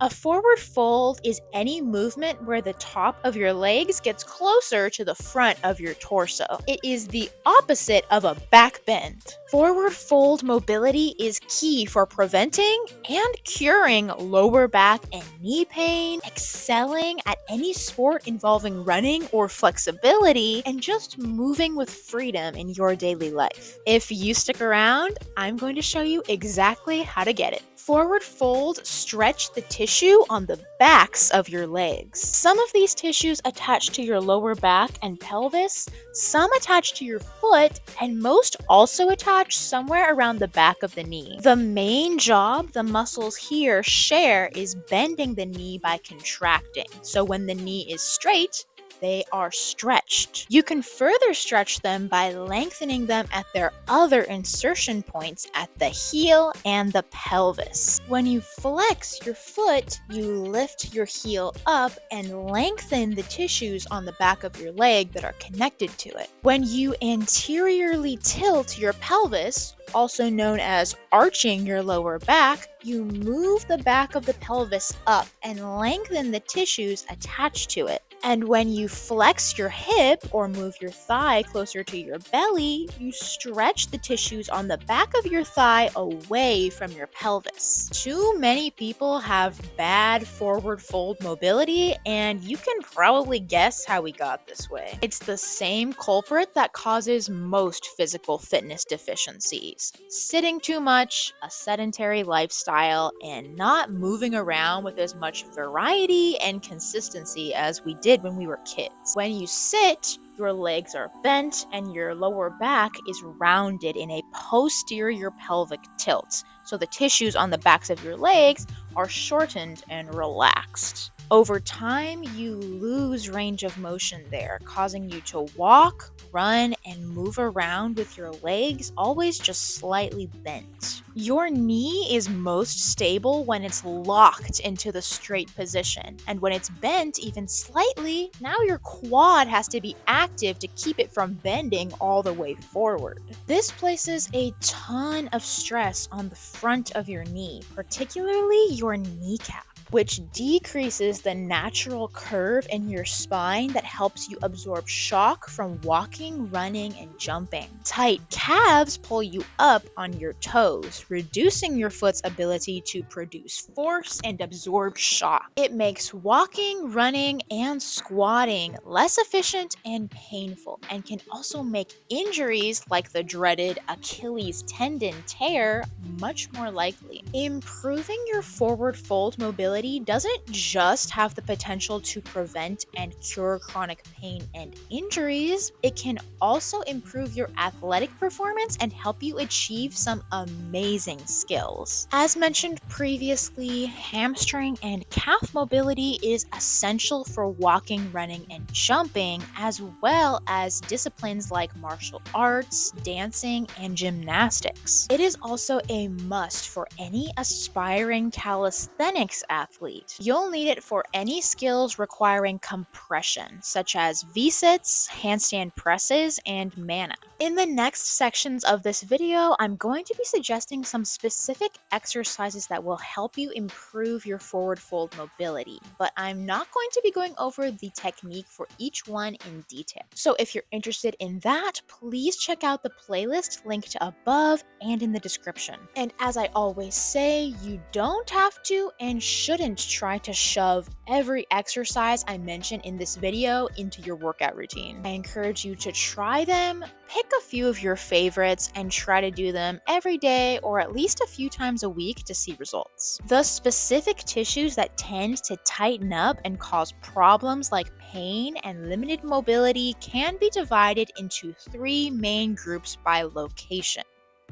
A forward fold is any movement where the top of your legs gets closer to the front of your torso. It is the opposite of a back bend. Forward fold mobility is key for preventing and curing lower back and knee pain, excelling at any sport involving running or flexibility, and just moving with freedom in your daily life. If you stick around, I'm going to show you exactly how to get it. Forward fold stretch the tissue on the backs of your legs. Some of these tissues attach to your lower back and pelvis, some attach to your foot, and most also attach somewhere around the back of the knee. The main job the muscles here share is bending the knee by contracting. So when the knee is straight, they are stretched. You can further stretch them by lengthening them at their other insertion points at the heel and the pelvis. When you flex your foot, you lift your heel up and lengthen the tissues on the back of your leg that are connected to it. When you anteriorly tilt your pelvis, also known as arching your lower back, you move the back of the pelvis up and lengthen the tissues attached to it. And when you flex your hip or move your thigh closer to your belly, you stretch the tissues on the back of your thigh away from your pelvis. Too many people have bad forward fold mobility, and you can probably guess how we got this way. It's the same culprit that causes most physical fitness deficiencies: sitting too much, a sedentary lifestyle, and not moving around with as much variety and consistency as we did when we were kids. When you sit, your legs are bent and your lower back is rounded in a posterior pelvic tilt. So the tissues on the backs of your legs are shortened and relaxed. Over time, you lose range of motion there, causing you to walk, run, and move around with your legs always just slightly bent. Your knee is most stable when it's locked into the straight position, and when it's bent even slightly, now your quad has to be active to keep it from bending all the way forward. This places a ton of stress on the front of your knee, particularly your kneecap, which decreases the natural curve in your spine that helps you absorb shock from walking, running, and jumping. Tight calves pull you up on your toes, reducing your foot's ability to produce force and absorb shock. It makes walking, running, and squatting less efficient and painful, and can also make injuries like the dreaded Achilles tendon tear much more likely. Improving your forward fold mobility doesn't just have the potential to prevent and cure chronic pain and injuries, it can also improve your athletic performance and help you achieve some amazing skills. As mentioned previously, hamstring and calf mobility is essential for walking, running, and jumping, as well as disciplines like martial arts, dancing, and gymnastics. It is also a must for any aspiring calisthenics athlete. You'll need it for any skills requiring compression, such as V-sits, handstand presses, and Manna. In the next sections of this video, I'm going to be suggesting some specific exercises that will help you improve your forward fold mobility, but I'm not going to be going over the technique for each one in detail. So if you're interested in that, please check out the playlist linked above and in the description. And as I always say, you don't have to and shouldn't try to shove every exercise I mention in this video into your workout routine. I encourage you to try them, pick a few of your favorites, and try to do them every day or at least a few times a week to see results. The specific tissues that tend to tighten up and cause problems like pain and limited mobility can be divided into three main groups by location: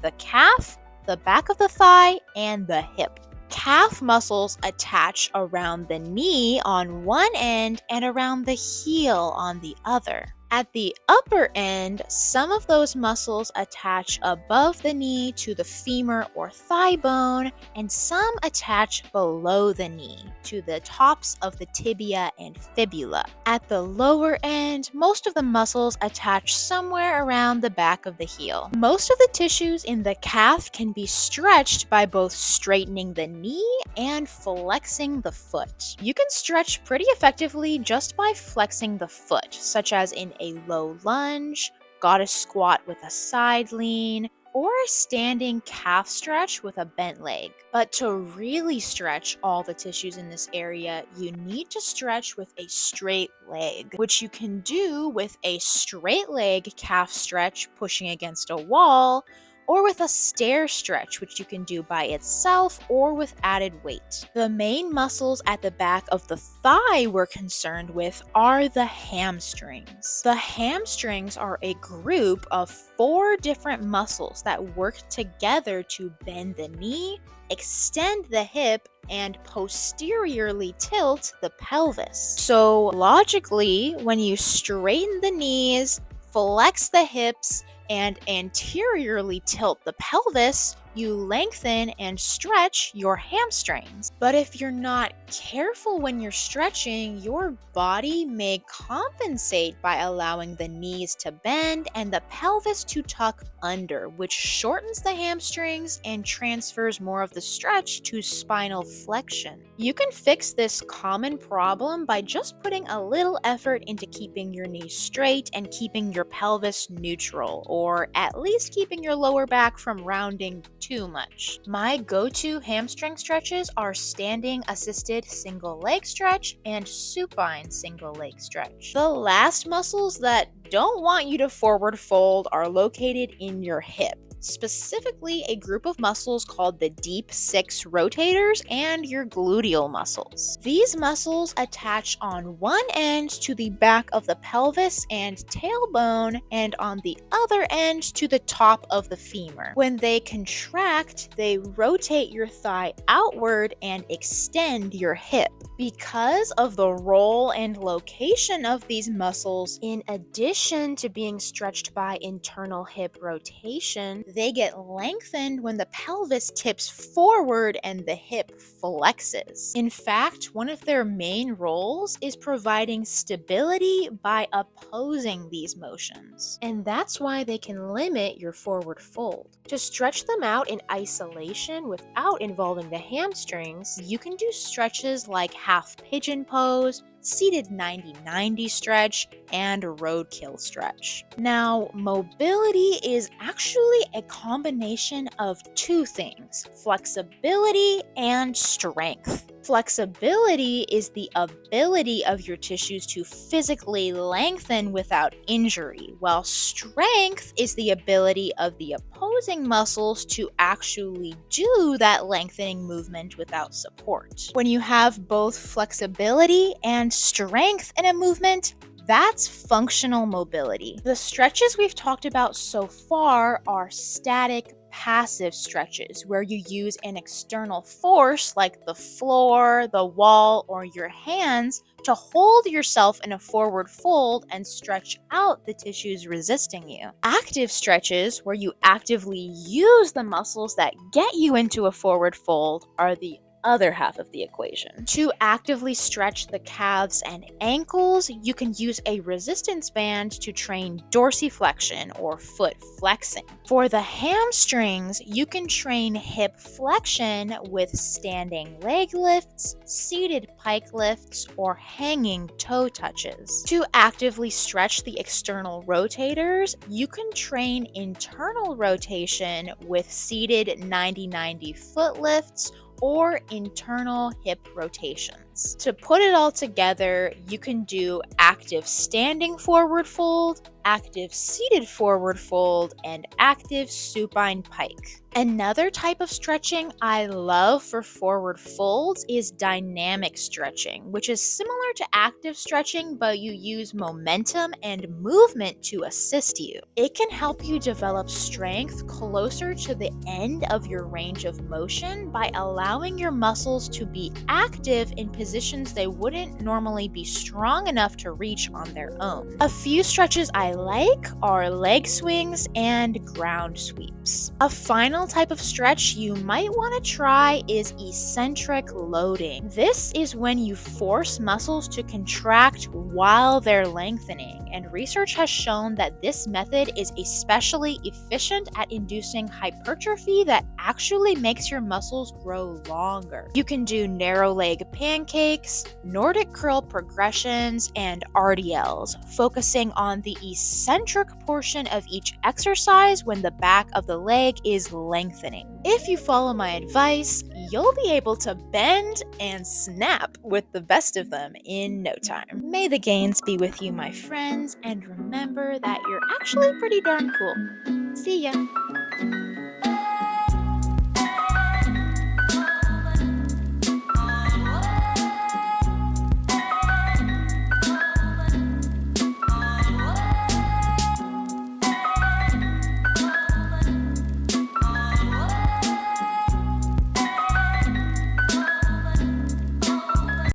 the calf, the back of the thigh, and the hip. Calf muscles attach around the knee on one end and around the heel on the other. At the upper end, some of those muscles attach above the knee to the femur or thigh bone, and some attach below the knee to the tops of the tibia and fibula. At the lower end, most of the muscles attach somewhere around the back of the heel. Most of the tissues in the calf can be stretched by both straightening the knee and flexing the foot. You can stretch pretty effectively just by flexing the foot, such as in a low lunge, goddess squat with a side lean, or a standing calf stretch with a bent leg. But to really stretch all the tissues in this area, you need to stretch with a straight leg, which you can do with a straight leg calf stretch pushing against a wall, or with a stair stretch, which you can do by itself or with added weight. The main muscles at the back of the thigh we're concerned with are the hamstrings. The hamstrings are a group of 4 different muscles that work together to bend the knee, extend the hip, and posteriorly tilt the pelvis. So logically, when you straighten the knees, flex the hips, and anteriorly tilt the pelvis, you lengthen and stretch your hamstrings. But if you're not careful when you're stretching, your body may compensate by allowing the knees to bend and the pelvis to tuck under, which shortens the hamstrings and transfers more of the stretch to spinal flexion. You can fix this common problem by just putting a little effort into keeping your knees straight and keeping your pelvis neutral, or at least keeping your lower back from rounding too much. My go-to hamstring stretches are standing assisted single leg stretch and supine single leg stretch. The last muscles that don't want you to forward fold are located in your hip. Specifically, a group of muscles called the deep 6 rotators and your gluteal muscles. These muscles attach on one end to the back of the pelvis and tailbone, and on the other end to the top of the femur. When they contract, they rotate your thigh outward and extend your hip. Because of the role and location of these muscles, in addition to being stretched by internal hip rotation, they get lengthened when the pelvis tips forward and the hip flexes. In fact, one of their main roles is providing stability by opposing these motions. And that's why they can limit your forward fold. To stretch them out in isolation without involving the hamstrings, you can do stretches like half pigeon pose, seated 90-90 stretch, and roadkill stretch. Now, mobility is actually a combination of 2 things: flexibility and strength. Flexibility is the ability of your tissues to physically lengthen without injury, while strength is the ability of the opposing muscles to actually do that lengthening movement without support. When you have both flexibility and strength in a movement, that's functional mobility. The stretches we've talked about so far are static, passive stretches, where you use an external force like the floor, the wall, or your hands to hold yourself in a forward fold and stretch out the tissues resisting you. Active stretches, where you actively use the muscles that get you into a forward fold, are the other half of the equation. To actively stretch the calves and ankles, you can use a resistance band to train dorsiflexion or foot flexing. For the hamstrings, you can train hip flexion with standing leg lifts, seated pike lifts, or hanging toe touches. To actively stretch the external rotators, you can train internal rotation with seated 90-90 foot lifts or internal hip rotations. To put it all together, you can do active standing forward fold, active seated forward fold, and active supine pike. Another type of stretching I love for forward folds is dynamic stretching, which is similar to active stretching, but you use momentum and movement to assist you. It can help you develop strength closer to the end of your range of motion by allowing your muscles to be active in positions they wouldn't normally be strong enough to reach on their own. A few stretches I like are leg swings and ground sweeps. A final type of stretch you might want to try is eccentric loading. This is when you force muscles to contract while they're lengthening, and research has shown that this method is especially efficient at inducing hypertrophy that actually makes your muscles grow longer. You can do narrow leg pancakes, Nordic curl progressions, and RDLs, focusing on the eccentric portion of each exercise when the back of the leg is lengthening. If you follow my advice, you'll be able to bend and snap with the best of them in no time. May the gains be with you, my friends, and remember that you're actually pretty darn cool. See ya!